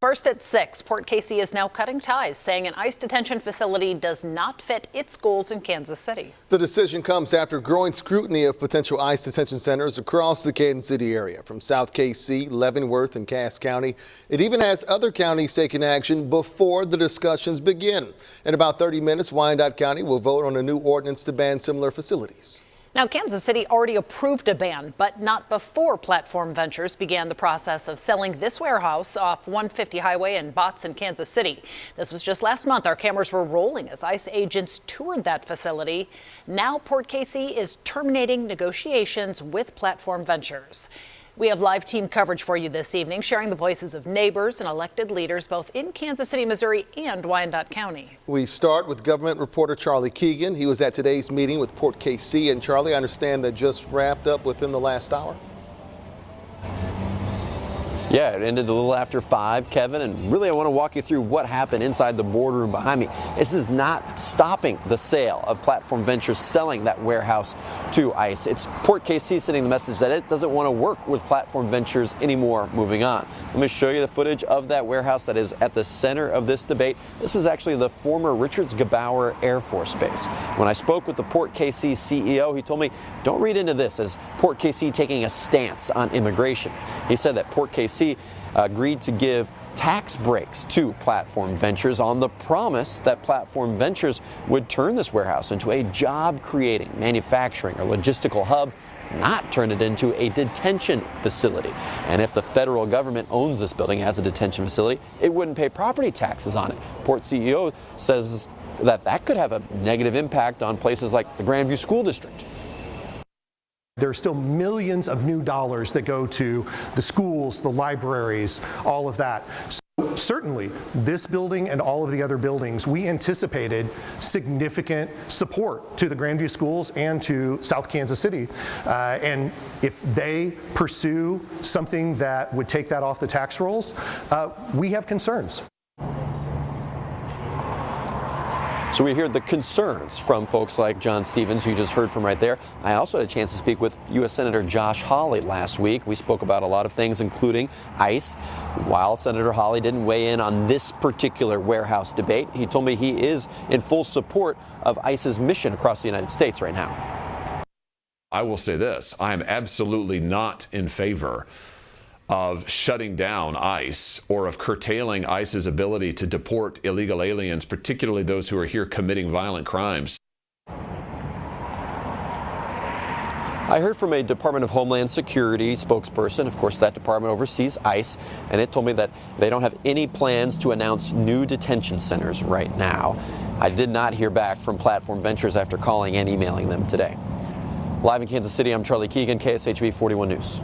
First at 6, Port Casey is now cutting ties, saying an ICE detention facility does not fit its goals in Kansas City. The decision comes after growing scrutiny of potential ICE detention centers across the Kansas City area, from South KC, Leavenworth, and Cass County. It even has other counties taking action before the discussions begin. In about 30 minutes, Wyandotte County will vote on a new ordinance to ban similar facilities. Now, Kansas City already approved a ban, but not before Platform Ventures began the process of selling this warehouse off 150 Highway in Botts in Kansas City. This was just last month. Our cameras were rolling as ICE agents toured that facility. Now, Port Casey is terminating negotiations with Platform Ventures. We have live team coverage for you this evening, sharing the voices of neighbors and elected leaders both in Kansas City, Missouri and Wyandotte County. We start with government reporter Charlie Keegan. He was at today's meeting with Port KC. And Charlie, I understand that just wrapped up within the last hour. Yeah, it ended a little after 5, Kevin, and really I want to walk you through what happened inside the boardroom behind me. This is not stopping the sale of Platform Ventures selling that warehouse to ICE. It's Port KC sending the message that it doesn't want to work with Platform Ventures anymore moving on. Let me show you the footage of that warehouse that is at the center of this debate. This is actually the former Richards-Gebaur Air Force Base. When I spoke with the Port KC CEO, he told me, don't read into this as Port KC taking a stance on immigration. He said that Port KC agreed to give tax breaks to Platform Ventures on the promise that Platform Ventures would turn this warehouse into a job-creating manufacturing or logistical hub, not turn it into a detention facility. And if the federal government owns this building as a detention facility, it wouldn't pay property taxes on it. Port CEO says that could have a negative impact on places like the Grandview School District. There are still millions of new dollars that go to the schools, the libraries, all of that. So certainly, this building and all of the other buildings, we anticipated significant support to the Grandview schools and to South Kansas City. And if they pursue something that would take that off the tax rolls, we have concerns. So we hear the concerns from folks like John Stevens, who you just heard from right there. I also had a chance to speak with U.S. Senator Josh Hawley last week. We spoke about a lot of things, including ICE. While Senator Hawley didn't weigh in on this particular warehouse debate, he told me he is in full support of ICE's mission across the United States right now. I will say this, I am absolutely not in favor of shutting down ICE or of curtailing ICE's ability to deport illegal aliens, particularly those who are here committing violent crimes. I heard from a Department of Homeland Security spokesperson. Of course, that department oversees ICE, and it told me that they don't have any plans to announce new detention centers right now. I did not hear back from Platform Ventures after calling and emailing them today. Live in Kansas City, I'm Charlie Keegan, KSHB 41 News.